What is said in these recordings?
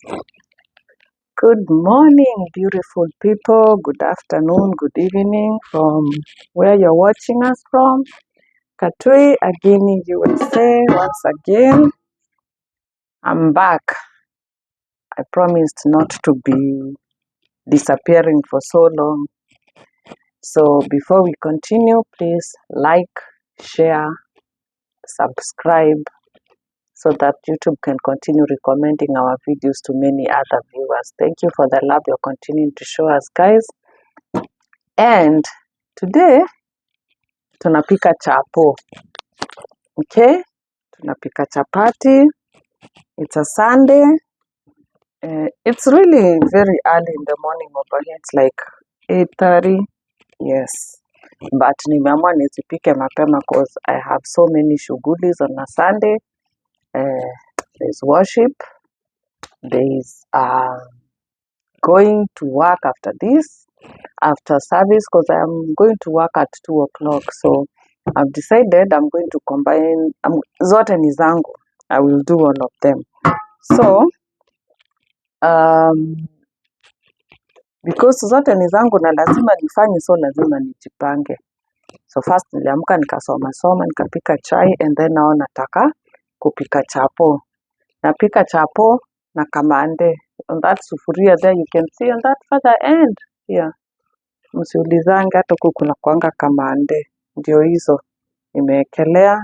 Good morning, beautiful people. Good afternoon, good evening from where you're watching us from. Katui, again, USA. Once again, I'm back. I promised not to be disappearing for so long. So before we continue, please like, share, subscribe so that YouTube can continue recommending our videos to many other viewers. Thank you for the love you're continuing to show us, guys. And today tunapika chapo. Okay, tunapika chapati. It's a Sunday. It's really very early in the morning over here. It's like 8:30. Yes, but nimeamua nisipike mapema cause I have so many shughulis on a Sunday. There's worship. There's going to work after this, after service, because I'm going to work at 2 o'clock. So I've decided I'm going to combine zote ni zangu. I will do all of them. So because zote ni zangu na lazima nifanye, so lazima nijipange. So first niliamka nikasoma nikapika chai, and then now nataka kupika chapo. Napika chapo na kamande. On that sufuria there you can see on that further end here. Msiulizange hata huku kuna kuanga kamande. Ndio hizo nimeekelea.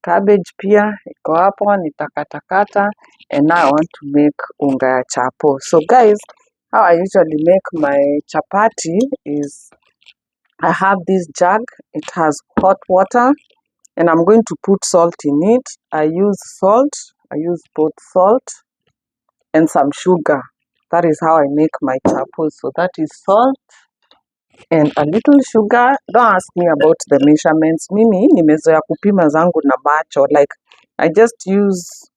Cabbage pia iko hapo nitakatakata, and now I want to make unga ya chapo. So guys, how I usually make my chapati is I have this jug. It has hot water and I'm going to put salt in it. I use salt. I use both salt and some sugar. That is how I make my chapo. So that is salt and a little sugar. Don't ask me about the measurements. Mimi nimezoea kupima zangu na macho. Like I just use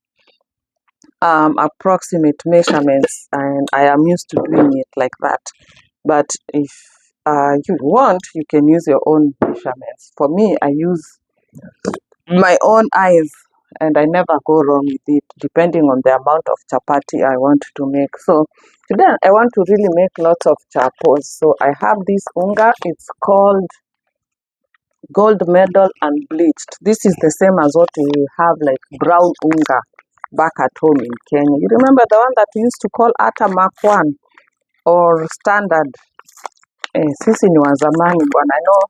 approximate measurements, and I am used to doing it like that. But if you want, you can use your own measurements. For me, I use my own eyes, and I never go wrong with it, depending on the amount of chapati I want to make. So today I want to really make lots of chapos. So I have this unga. It's called gold medal unbleached. This is the same as what we have, like brown unga back at home in Kenya. You remember the one that we used to call ata Mark 1 or standard? Sisi ni wa zamani bwana. I know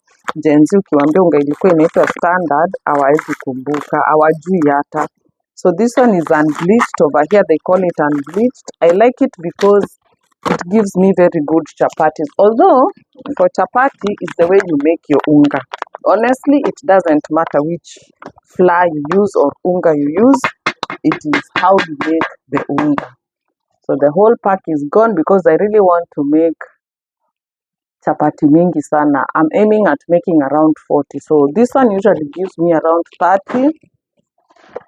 Gen Z ukiwaambia unga ilikuwa inaitwa standard, hawawezi kumbuka, hawajui hata. So this one is unbleached. Over here they call it unbleached. I like it because it gives me very good chapatis. Although for chapati is the way you make your unga. Honestly, it doesn't matter which flour you use or unga you use. It is how you make the unga. So the whole pack is gone because I really want to make chapati mingi sana. I'm aiming at making around 40. So this one usually gives me around 30.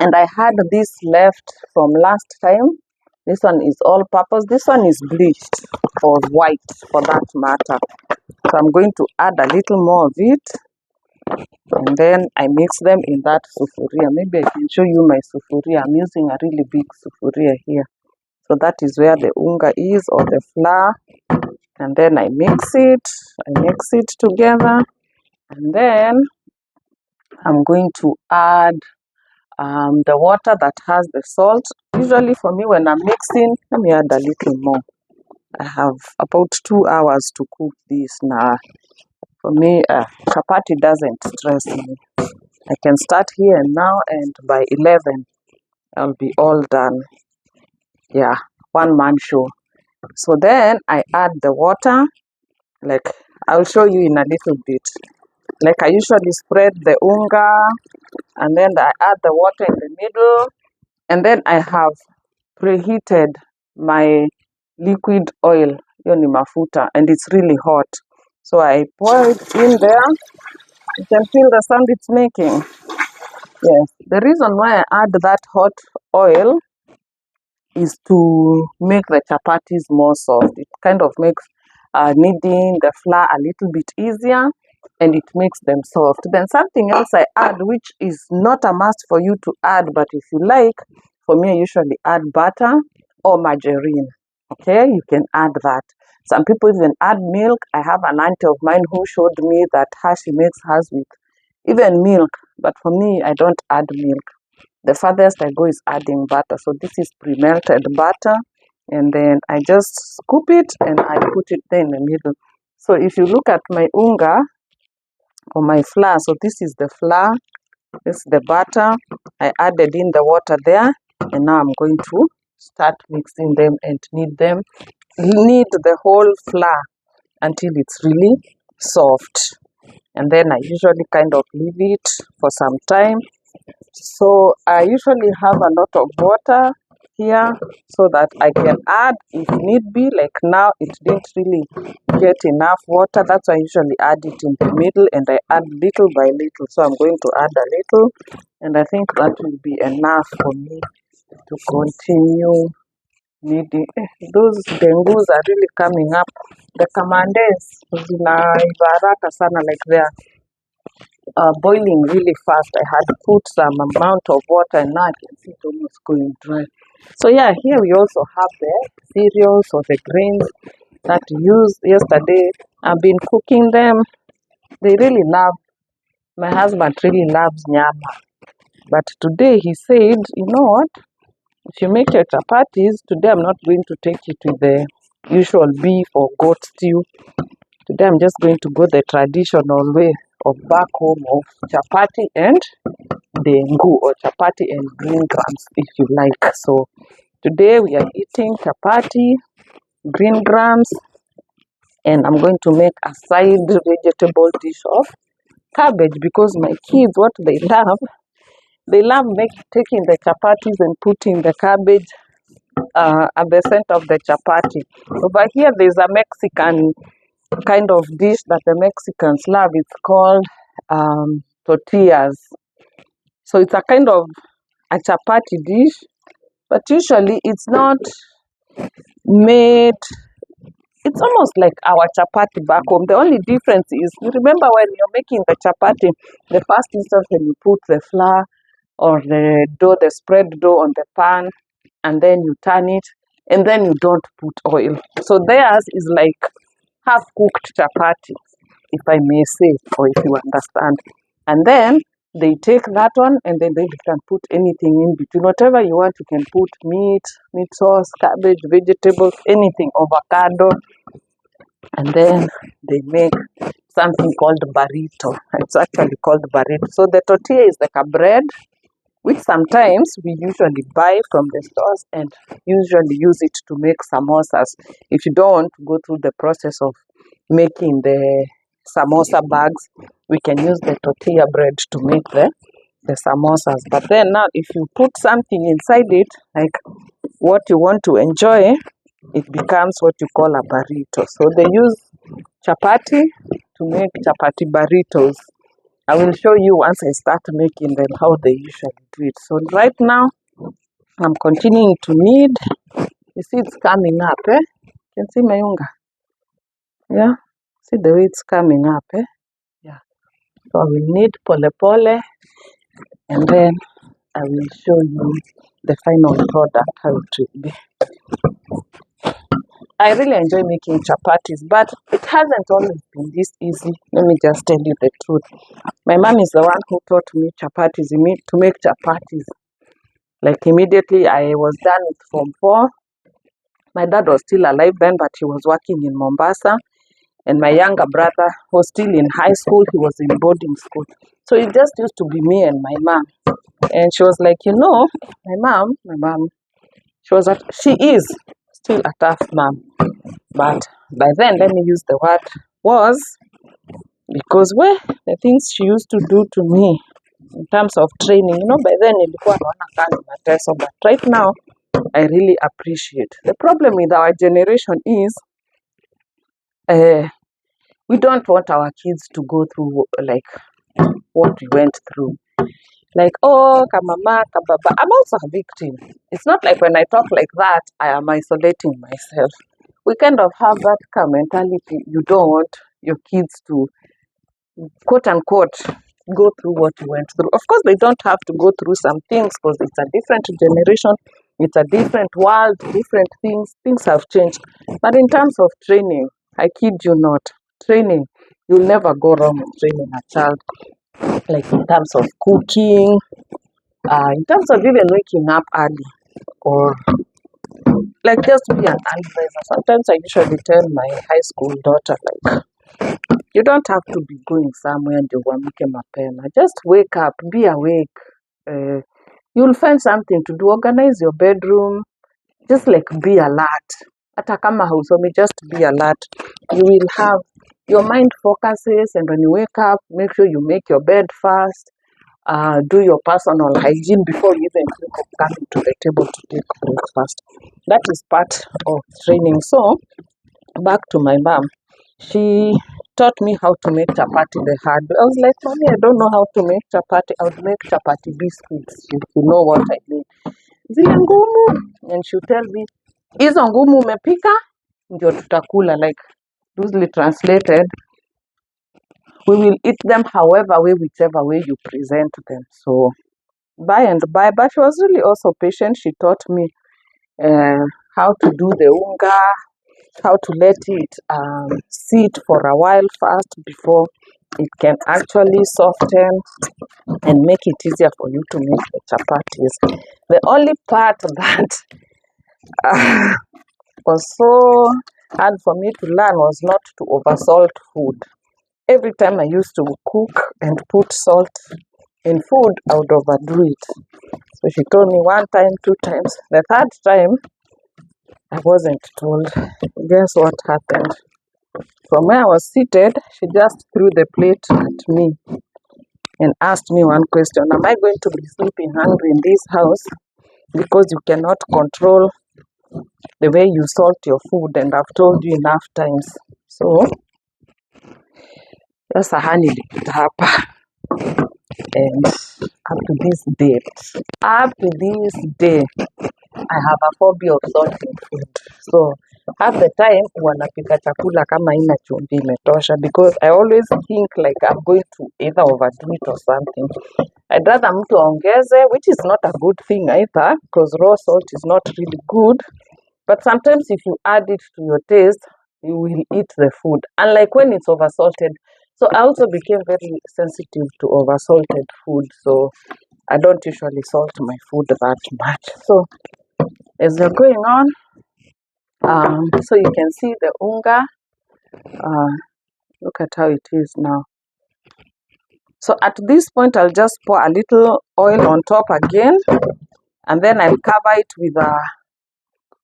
And I had this left from last time. This one is all purpose. This one is bleached or white for that matter. So I'm going to add a little more of it. And then I mix them in that sufuria. Maybe I can show you my sufuria. I'm using a really big sufuria here. So that is where the unga is, or the flour. And then I mix it together. And then I'm going to add the water that has the salt. Usually for me when I'm mixing, let me add a little more. I have about 2 hours to cook this now. For me, chapati doesn't stress me. I can start here and now, and by 11, I'll be all done. Yeah, one man show. So then I add the water. Like I'll show you in a little bit. Like I usually spread the unga, and then I add the water in the middle, and then I have preheated my liquid oil, hiyo ni mafuta, and it's really hot. So I pour it in there. You can feel the sound it's making. Yes, the reason why I add that hot oil is to make the chapatis more soft. It kind of makes kneading the flour a little bit easier, and it makes them soft. Then something else I add, which is not a must for you to add, but if you like, for me I usually add butter. or margarine. Okay, you can add that. Some people even add milk. I have an auntie of mine who showed me that how she makes hers with even milk. But for me, I don't add milk. The farthest I go is adding butter. So this is pre-melted butter. And then I just scoop it and I put it there in the middle. So if you look at my unga or my flour, so this is the flour, this is the butter. I added in the water there. And now I'm going to start mixing them and knead the whole flour until it's really soft. And then I usually kind of leave it for some time. So I usually have a lot of water here so that I can add if need be. Like now it didn't really get enough water. That's why I usually add it in the middle and I add little by little. So I'm going to add a little and I think that will be enough for me to continue kneading. Those dengus are really coming up. The kamandes zinaiva haraka sana, like they're boiling really fast. I had put some amount of water and now I can see it almost going dry. So yeah, here we also have the cereals or the grains that we used yesterday. I've been cooking them. They really love, my husband really loves nyama. But today he said, you know what? If you make your chapatis, today I'm not going to take you to the usual beef or goat stew. Today I'm just going to go the traditional way of back home of chapati and dengu, or chapati and green grams if you like. So today we are eating chapati, green grams, and I'm going to make a side vegetable dish of cabbage because my kids, what they love taking the chapatis and putting the cabbage at the center of the chapati. Over here there's a Mexican kind of dish that the Mexicans love. It's called tortillas. So it's a kind of a chapati dish, but usually it's not made. It's almost like our chapati back home. The only difference is, you remember when you're making the chapati, the first instance when you put the flour or the dough, the spread dough on the pan, and then you turn it, and then you don't put oil. So theirs is like half-cooked chapati, if I may say, or if you understand. And then they take that one and then they can put anything in between. Whatever you want, you can put meat sauce, cabbage, vegetables, anything, avocado. And then they make something called burrito. It's actually called burrito. So the tortilla is like a bread, which sometimes we usually buy from the stores and usually use it to make samosas. If you don't want to go through the process of making the samosa bags, we can use the tortilla bread to make the samosas. But then now if you put something inside it, like what you want to enjoy, it becomes what you call a burrito. So they use chapati to make chapati burritos. I will show you once I start making them how they usually do it. So right now, I'm continuing to knead. You see it's coming up, eh? You can see my unga. Yeah? See the way it's coming up, eh? Yeah. So I will knead pole pole and then I will show you the final product, how it will be. I really enjoy making chapatis, but it hasn't always been this easy. Let me just tell you the truth. My mom is the one who taught me chapatis, to make chapatis. Like immediately I was done with Form 4. My dad was still alive then, but he was working in Mombasa. And my younger brother was still in high school. He was in boarding school. So it just used to be me and my mom. And she was like, you know, my mom, she is still a tough mom. But by then, let me use the word was, because the things she used to do to me in terms of training, by then nilikuwa naona kama mateso, but right now I really appreciate. The problem with our generation is we don't want our kids to go through like what we went through. Like, oh, kamama, kababa. I'm also a victim. It's not like when I talk like that, I am isolating myself. We kind of have that kind of mentality. You don't want your kids to, quote unquote, go through what you went through. Of course, they don't have to go through some things because it's a different generation. It's a different world, different things. Things have changed. But in terms of training, I kid you not, training, you'll never go wrong with training a child. Like in terms of cooking, in terms of even waking up early, or like just be an advisor. Sometimes I usually tell my high school daughter, like, you don't have to be going somewhere ndio uamke mapema. Just wake up, be awake. You'll find something to do. Organize your bedroom. Just like be alert. Hata kama hausomi, just be alert. You will have your mind focuses, and when you wake up, make sure you make your bed first. Do your personal hygiene before you even think of coming to the table to take breakfast. That is part of training. So back to my mom. She taught me how to make chapati the hard way. I was like, Mommy, I don't know how to make chapati. I would make chapati biscuits, if you know what I mean. Zile ngumu. And she'll tell me, hizo ngumu umepika, ndio tutakula. Like, loosely translated, we will eat them however way, whichever way you present them. So, by and by, but she was really also patient. She taught me how to do the unga, how to let it sit for a while first before it can actually soften and make it easier for you to make the chapatis. The only part that was so hard for me to learn was not to oversalt food. Every time I used to cook and put salt in food, I would overdo it. So she told me one time, two times. The third time, I wasn't told. Guess what happened? From where I was seated, she just threw the plate at me and asked me one question. Am I going to be sleeping hungry in this house because you cannot control the way you salt your food? And I've told you enough times. So, just a honey licked hapa. And up to this day, I have a phobia of salting food. So half the time wanapika chakula kama ina chumvi imetosha, because I always think like I'm going to either overdo it or something. I'd rather mtu aongeze, which is not a good thing either, because raw salt is not really good. But sometimes if you add it to your taste, you will eat the food. Unlike when it's oversalted. So I also became very sensitive to oversalted food. So I don't usually salt my food that much. So as you're going on, so you can see the unga. Look at how it is now. So at this point, I'll just pour a little oil on top again, and then I'll cover it with a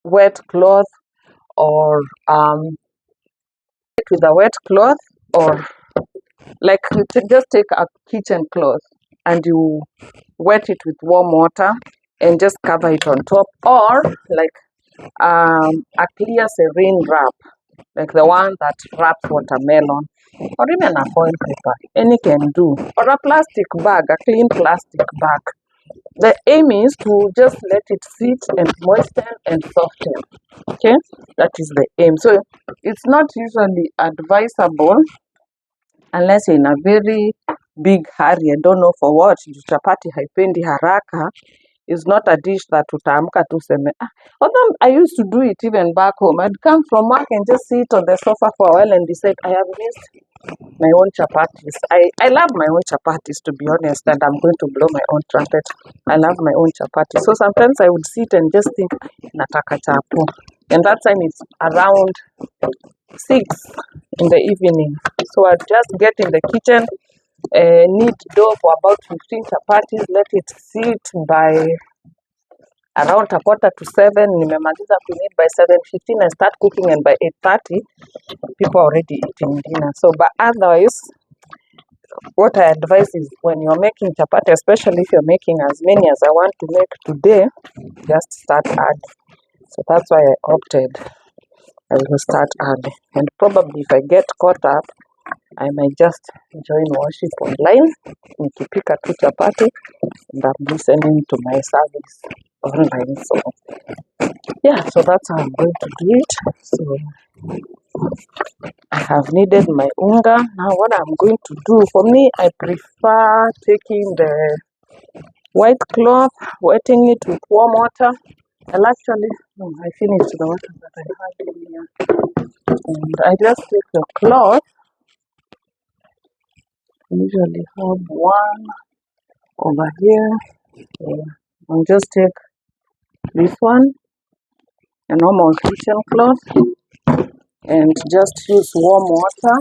wet cloth, or like just take a kitchen cloth and you wet it with warm water and just cover it on top, or like a clear saran wrap, like the one that wraps watermelon, or even a foil paper, any can do, or a plastic bag, a clean plastic bag. The aim is to just let it sit and moisten and soften. Okay, that is the aim. So it's not usually advisable unless you're in a very big hurry. I don't know for what. Chapati haipendi haraka is not a dish that utaamka tu seme. Although I used to do it even back home. I'd come from work and just sit on the sofa for a while and decide I have missed my own chapatis. I love my own chapatis, to be honest, and I'm going to blow my own trumpet. I love my own chapatis. So sometimes I would sit and just think, nataka chapo. And that time it's around 6 in the evening. So I'd just get in the kitchen, knead dough for about 15 chapatis, let it sit by around 6:45. Nimemaliza to knead by 7:15. I start cooking, and by 8:30, people are already eating dinner. So, but otherwise, what I advise is when you're making chapati, especially if you're making as many as I want to make today, just start early. So that's why I opted I will start early. And probably if I get caught up, I might just join worship online, nikipika tu chapati, and I'm listening to my service online. So yeah, so that's how I'm going to do it. So I have kneaded my unga. Now what I'm going to do, for me, I prefer taking the white cloth, wetting it with warm water, I'll actually, no, I finished the water that I had in here. And I just take the cloth. I usually have one over here. So I'll just take this one, a normal kitchen cloth, and just use warm water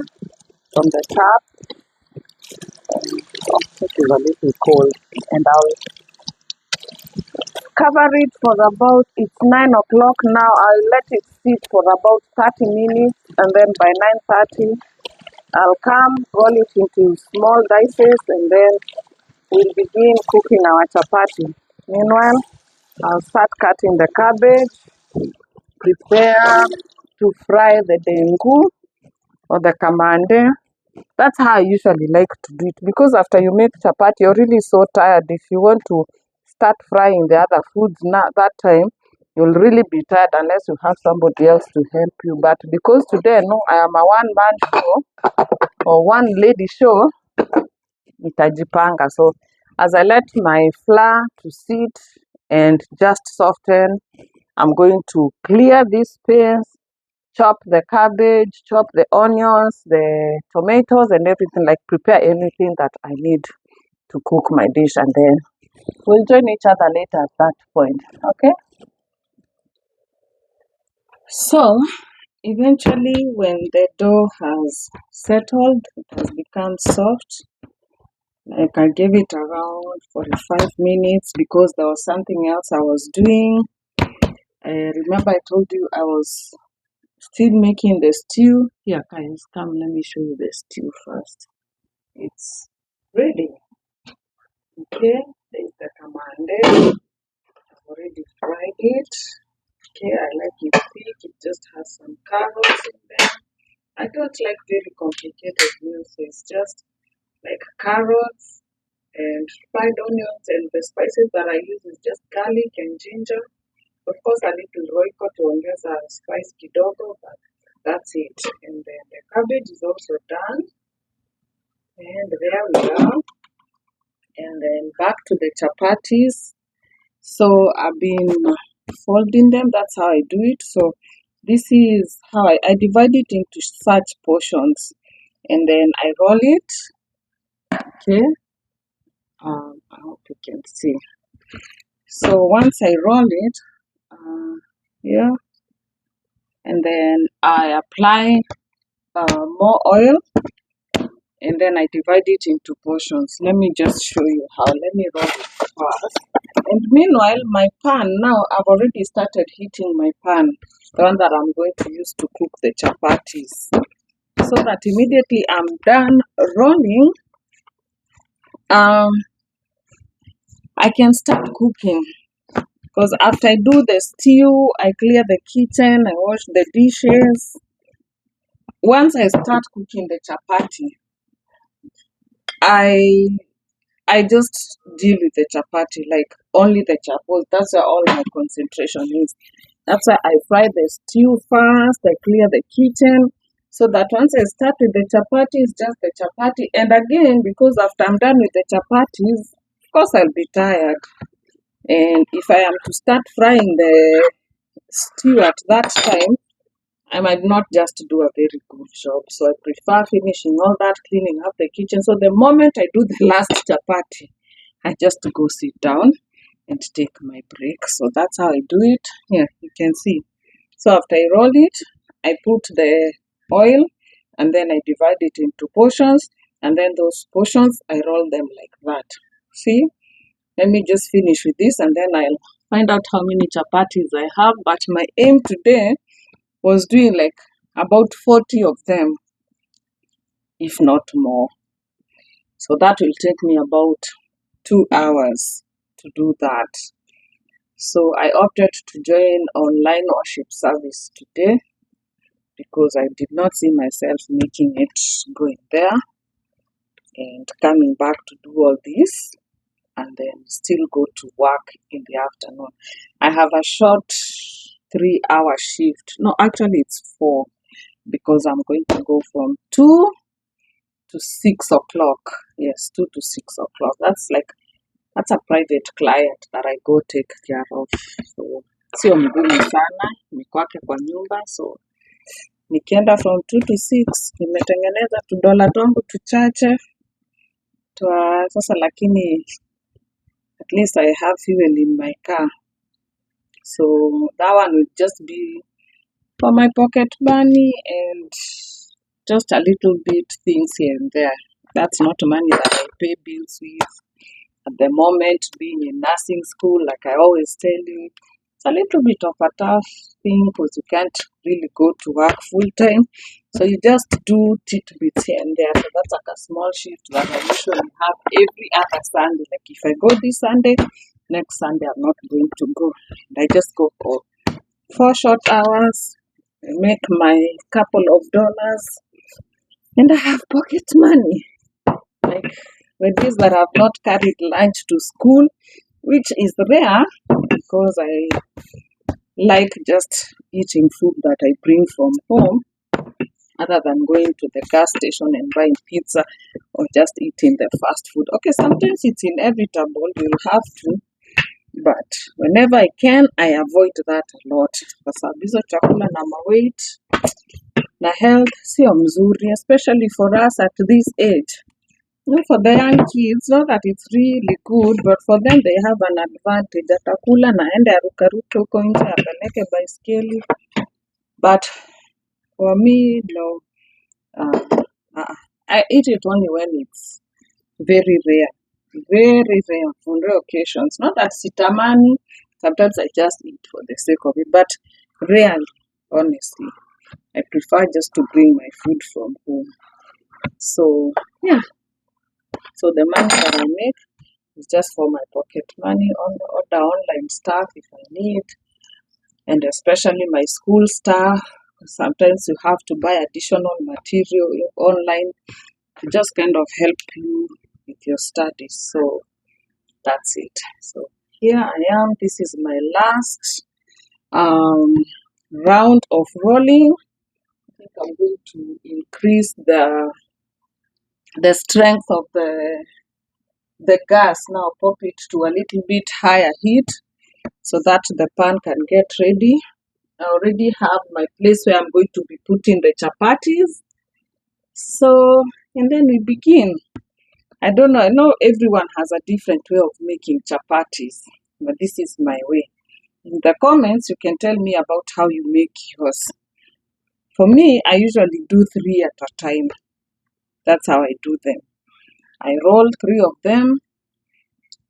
from the tap. It is a little cold, and I'll cover it for about, it's 9 o'clock now. I'll let it sit for about 30 minutes, and then by 9:30, I'll come, roll it into small dices, and then we'll begin cooking our chapati. Meanwhile, I'll start cutting the cabbage, prepare to fry the dengu or the kamande. That's how I usually like to do it, because after you make chapati, you're really so tired. If you want to start frying the other foods now, that time you'll really be tired unless you have somebody else to help you. But because today, no, I am a one-man show or one lady show, nitajipanga. So as I let my flour to sit and just soften, I'm going to clear this space, chop the cabbage, chop the onions, the tomatoes, and everything, like prepare anything that I need to cook my dish, and then we'll join each other later at that point. Okay? So eventually, when the dough has settled, it has become soft, like I gave it around 45 minutes because there was something else I was doing. Remember I told you I was still making the stew. Here, guys, come, let me show you the stew first. It's ready. Okay, there's the kamande. I've already fried it. Okay, I like it thick. It just has some carrots in there. I don't like very complicated meals, so it's just like carrots and fried onions, and the spices that I use is just garlic and ginger. Of course, a little roiko to ongeza spice kidogo, but that's it. And then the cabbage is also done. And there we are. And then back to the chapatis. So I've been folding them. That's how I do it. So this is how I divide it into such portions. And then I roll it. Okay. I hope you can see. So once I roll it, yeah, and then I apply more oil, and then I divide it into portions. Let me just show you how. Let me roll it first. And meanwhile, my pan, now I've already started heating my pan, the one that I'm going to use to cook the chapatis. So that immediately I'm done rolling, I can start cooking. Because after I do the stew, I clear the kitchen, I wash the dishes. Once I start cooking the chapati, I just deal with the chapati, like only the chapatis. That's where all my concentration is. That's why I fry the stew first, I clear the kitchen, so that once I start with the chapati, it's just the chapati. And again, because after I'm done with the chapatis, of course I'll be tired. And if I am to start frying the stew at that time, I might not just do a very good job. So I prefer finishing all that, cleaning up the kitchen. So the moment I do the last chapati, I just go sit down and take my break. So that's how I do it. Here, you can see. So after I roll it, I put the oil, and then I divide it into portions, and then those portions, I roll them like that. See? Let me just finish with this, and then I'll find out how many chapatis I have. But my aim today was doing like about 40 of them, if not more. So that will take me about 2 hours to do that. So I opted to join online worship service today because I did not see myself making it going there and coming back to do all this and then still go to work in the afternoon. I have a short 3-hour shift. No, actually it's 4, because I'm going to go from 2 to 6 o'clock. Yes, 2 to 6 o'clock. That's a private client that I go take care of. So sio mgumu sana, ni kwake kwa nyumba. So nikienda from 2 to 6 nimetengeneza tudola twangu tuchache twa sasa, lakini at least I have fuel in my car, so that one will just be for my pocket money and just a little bit things here and there. That's not money that I pay bills with. At the moment, being in nursing school, like I always tell you, it's a little bit of a tough thing because you can't really go to work full time. So you just do tidbits here and there. So that's like a small shift that I usually have every other Sunday. Like if I go this Sunday, next Sunday I'm not going to go. And I just go for 4 short hours, I make my couple of dollars, and I have pocket money. Like with this that I've not carried lunch to school, which is rare because I like just eating food that I bring from home other than going to the gas station and buying pizza or just eating the fast food. Okay, sometimes it's inevitable, you'll have to, but whenever I can, I avoid that a lot. Kwa sababu hizo chakula na weight na health sio mzuri, especially for us at this age. For the young kids, not that it's really good, but for them they have an advantage. Atakula na aende arukaruke huko nje apeleke baiskeli. But for me, no. I eat it only when it's very rare. Very rare on rare occasions. Not that sitamani. Sometimes I just eat for the sake of it, but rarely, honestly. I prefer just to bring my food from home. So, yeah. So the money that I make is just for my pocket money, on order online stuff if I need, and especially my school stuff. Sometimes you have to buy additional material online to just kind of help you with your studies. So that's it. So here I am. This is my last round of rolling. I think I'm going to increase the strength of the gas now, pop it to a little bit higher heat so that the pan can get ready. I already have my place where I'm going to be putting the chapatis. So, and then we begin. I don't know, I know everyone has a different way of making chapatis, but this is my way. In the comments, you can tell me about how you make yours. For me, I usually do 3 at a time. That's how I do them. I roll 3 of them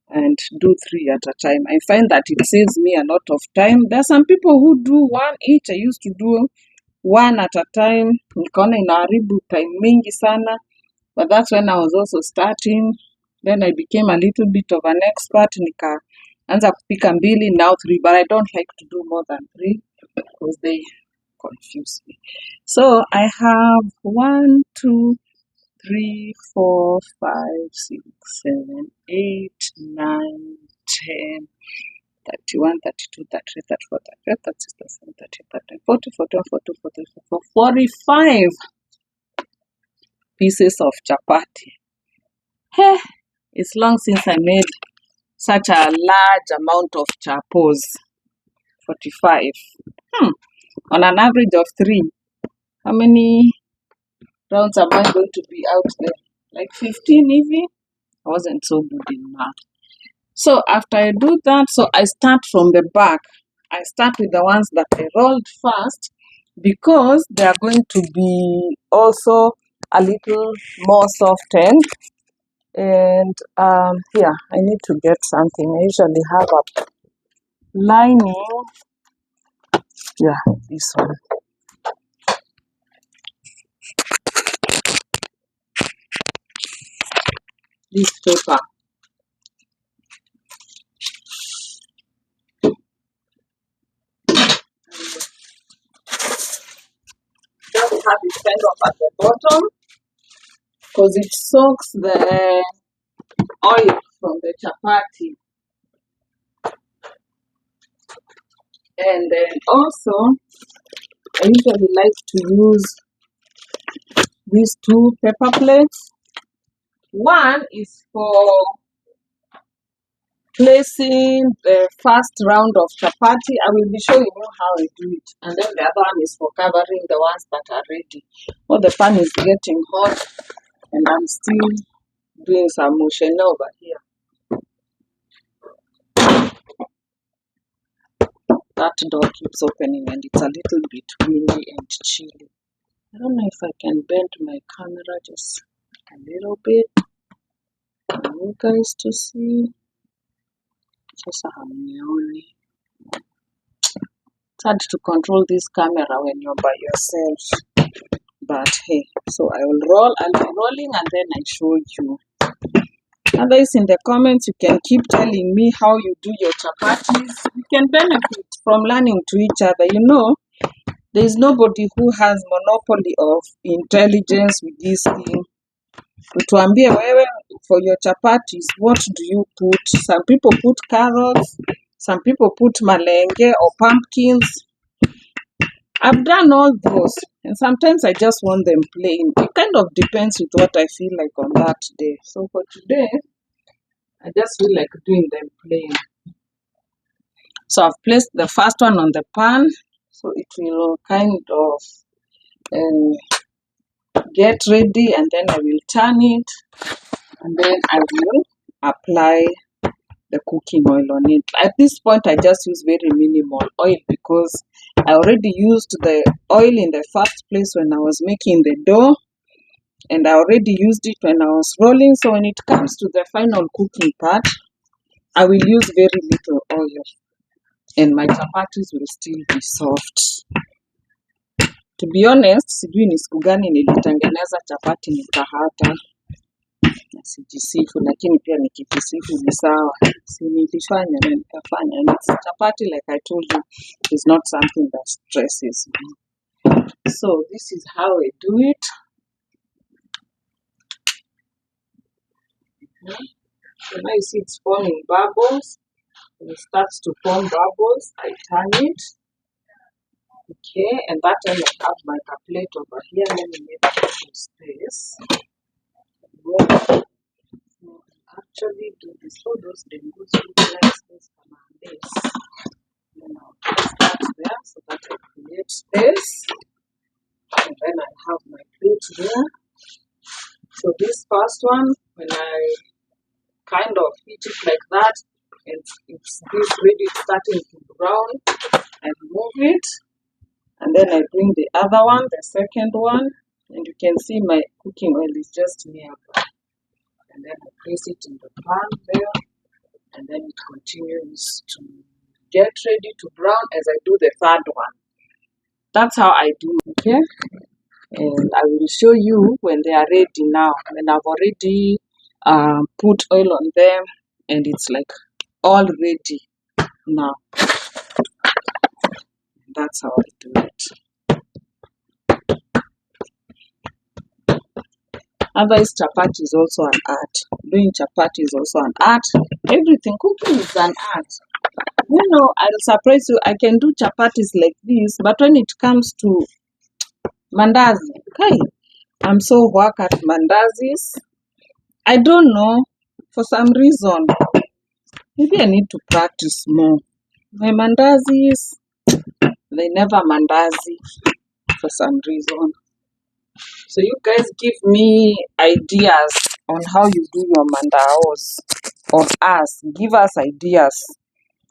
and do 3 at a time. I find that it saves me a lot of time. There are some people who do 1 each. I used to do 1 at a time. Nikaona inaharibu time mingi sana. But that's when I was also starting. Then I became a little bit of an expert. Nikaanza kupika 2, now 3. But I don't like to do more than 3 because they confuse me. So I have 1, 2, 3, 4, 5, 6, 7, 8, 9, 10, 31, 32, 33, 34, 35, 36, 37, 38, 39, 40, 41, 42, 43, 45 pieces of chapati. Hey, it's long since I made such a large amount of chapos. 45. On an average of 3. How many rounds am I going to be out there? Like 15 even? I wasn't so good in math. So after I do that, so I start from the back. I start with the ones that I rolled first because they are going to be also a little more softened. And here, I need to get something. I usually have a lining. Yeah, this one. This paper. Just have it kind of at the bottom because it soaks the oil from the chapati. And then also, I usually like to use these 2 paper plates. One is for placing the first round of chapati. I will be showing you how I do it. And then the other one is for covering the ones that are ready. Oh, the pan is getting hot and I'm still doing some motion over here. That door keeps opening and it's a little bit windy and chilly. I don't know if I can bend my camera just a little bit for you guys to see. Sasa hamnioni. It's hard to control this camera when you're by yourself. But hey, so I'll be rolling and then I show you. Others in the comments, you can keep telling me how you do your chapatis. You can benefit from learning to each other. You know, there is nobody who has monopoly of intelligence with this thing. Utuambie wewe, for your chapatis, what do you put? Some people put carrots, some people put malenge or pumpkins. I've done all those, and sometimes I just want them plain. It kind of depends with what I feel like on that day. So for today, I just feel like doing them plain. So I've placed the first one on the pan, so it will kind of get ready, and then I will turn it, and then I will apply the cooking oil on it. At this point, I just use very minimal oil because I already used the oil in the first place when I was making the dough, and I already used it when I was rolling. So when it comes to the final cooking part, I will use very little oil and my chapatis will still be soft. To be honest, sijui ni siku gani nilitengeneza chapati nikahata. Sijisifu, lakini pia nikijisifu ni sawa. Si nilifanya na nikafanya. And it's chapati, like I told you, is not something that stresses me. So this is how I do it. So now you see it's forming bubbles. When it starts to form bubbles, I turn it. Okay, and that time I have my plate over here. Let me make some space. Actually do this. So those dengus look like space for this. Then I'll place that there so that I create space. And then I have my plate there. So this first one, when I kind of heat it like that, and it's this ready starting to brown, I remove it. And then I bring the other one, the second one, and you can see my cooking oil is just nearby. And then I place it in the pan there, and then it continues to get ready to brown as I do the third one. That's how I do it, okay? And I will show you when they are ready now. When I've already put oil on them, and it's like all ready now. That's how I do it. Otherwise, chapati is also an art. Doing chapati is also an art. Everything, cooking is an art. You know, I'll surprise you. I can do chapatis like this, but when it comes to mandazi, okay, I'm so whack at mandazis. I don't know, for some reason. Maybe I need to practice more. My mandazis, they never mandazi for some reason. So you guys give me ideas on how you do your mandaos, or give us ideas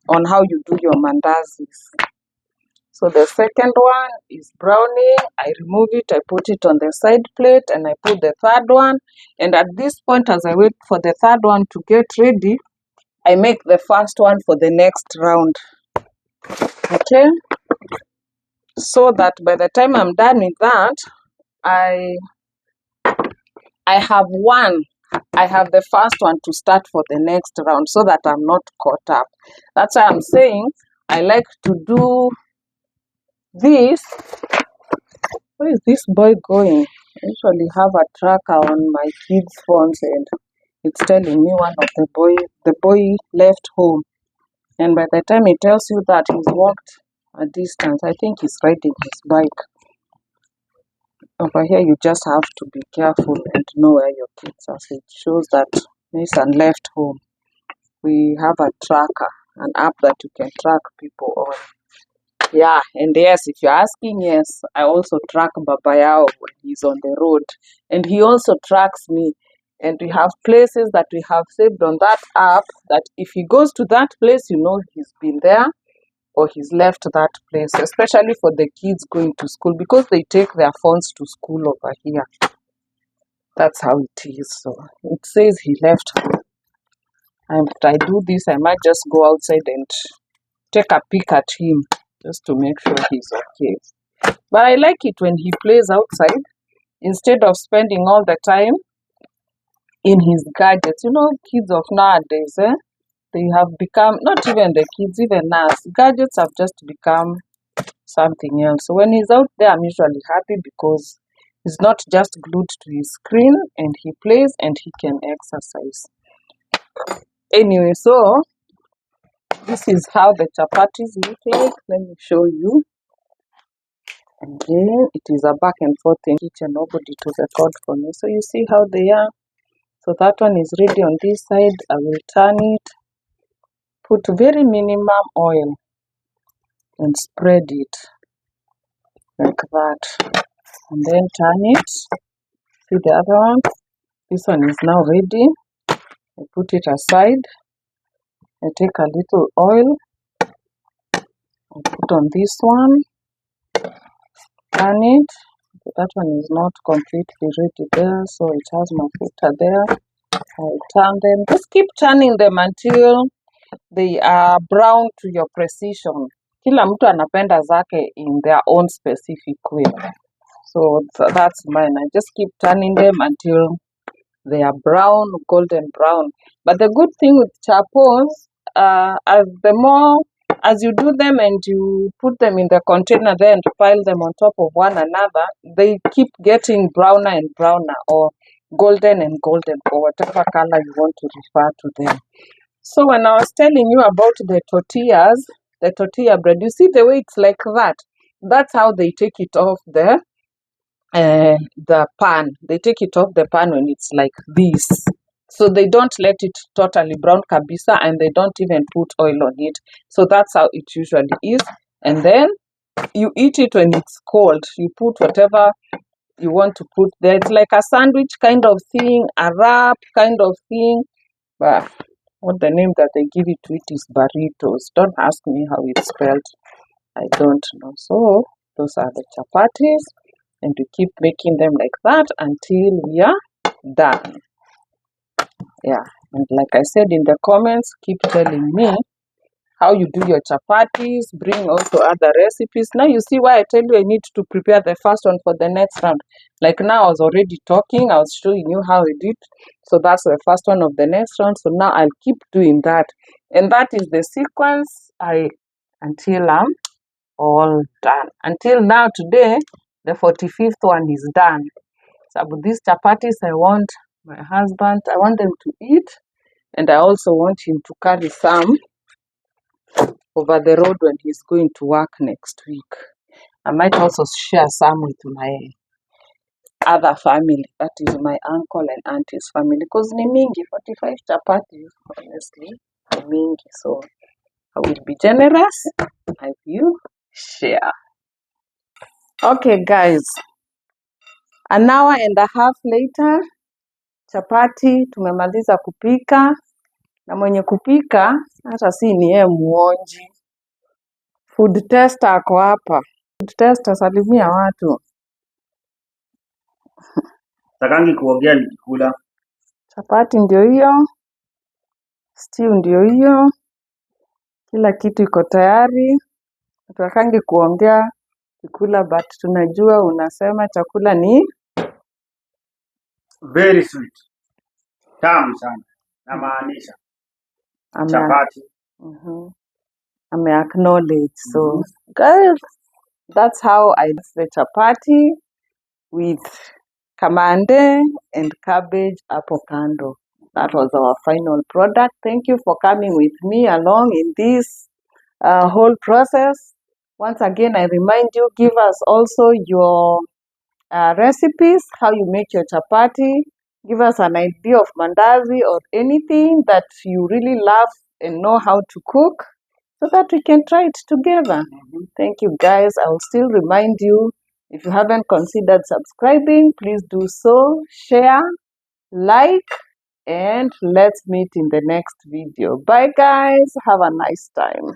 on how you do your mandazis. So the second one is browning. I remove it, I put it on the side plate, and I put the third one. And at this point, as I wait for the third one to get ready, I make the first one for the next round. Okay? So that by the time I'm done with that, I have the first one to start for the next round so that I'm not caught up. That's why I'm saying I like to do this. Where is this boy going? I usually have a tracker on my kids' phones and it's telling me the boy left home. And by the time it tells you that he's walked a distance, I think he's riding his bike. Over here, you just have to be careful and know where your kids are. So it shows that Mason left home. we have a tracker, an app that you can track people on. Yeah, and yes, if you're asking, yes, I also track Babayao when he's on the road, and he also tracks me. And we have places that we have saved on that app that if he goes to that place, you know he's been there or he's left that place, especially for the kids going to school because they take their phones to school over here. That's how it is. So it says he left. And if I do this, I might just go outside and take a peek at him just to make sure he's okay. But I like it when he plays outside instead of spending all the time in his gadgets. You know, kids of nowadays, they have become, not even the kids, even us, gadgets have just become something else. So when he's out there, I'm usually happy because he's not just glued to his screen and he plays and he can exercise. Anyway, so this is how the chapatis look like. Let me show you. Again, it is a back and forth in kitchen, nobody to record for me. So you see how they are. So that one is ready on this side. I will turn it, put very minimum oil and spread it like that. And then turn it. See the other one? This one is now ready. I put it aside. I take a little oil. I put on this one. Turn it. That one is not completely ready there, so it has my filter there. I turn them. Just keep turning them until they are brown to your precision. Kila mtu anapenda zake in their own specific way. So that's mine. I just keep turning them until they are brown, golden brown. But the good thing with chapos, as you do them and you put them in the container there and pile them on top of one another, they keep getting browner and browner, or golden and golden, or whatever color you want to refer to them. So when I was telling you about the tortillas, the tortilla bread, you see the way it's like that? That's how they take it off the pan. They take it off the pan when it's like this. So they don't let it totally brown kabisa, and they don't even put oil on it. So that's how it usually is. And then you eat it when it's cold. You put whatever you want to put there. It's like a sandwich kind of thing, a wrap kind of thing. But what the name that they give it to it is burritos. Don't ask me how it's spelled. I don't know. So those are the chapatis, and we keep making them like that until we are done. Yeah, and like I said in the comments, keep telling me how you do your chapatis. Bring also other recipes. Now you see why I tell you I need to prepare the first one for the next round. Like now I was already talking, I was showing you how I did. So that's the first one of the next round. So now I'll keep doing that. And that is the sequence until I'm all done. Until now today, the 45th one is done. So with these chapatis, I want my husband, I want them to eat. And I also want him to carry some over the road when he's going to work next week. I might also share some with my other family, that is my uncle and auntie's family, because ni mingi, 45 chapatis, honestly, ni mingi. So I will be generous, I will share. Okay guys, an hour and a half later, chapati tumemaliza kupika, na mwenye kupika hata si ni yeye muonji. Food tester ako hapa. Food tester, salimia watu. Takangi kuongea nikikula. Chapati ndio hiyo. Stew ndio hiyo. Kila kitu iko tayari. Tutakangi kuongea kikula, but tunajua unasema chakula ni Very sweet. Tamu sana. Namaanisha. Chapati. Ame acknowledge. So guys, that's how I do the chapati with kamande and cabbage apple kando. That was our final product. Thank you for coming with me along in this whole process. Once again, I remind you, give us also your recipes, how you make your chapati. Give us an idea of mandazi or anything that you really love and know how to cook so that we can try it together. Thank you guys. I will still remind you, if you haven't considered subscribing, please do so, share, like, and let's meet in the next video. Bye guys. Have a nice time.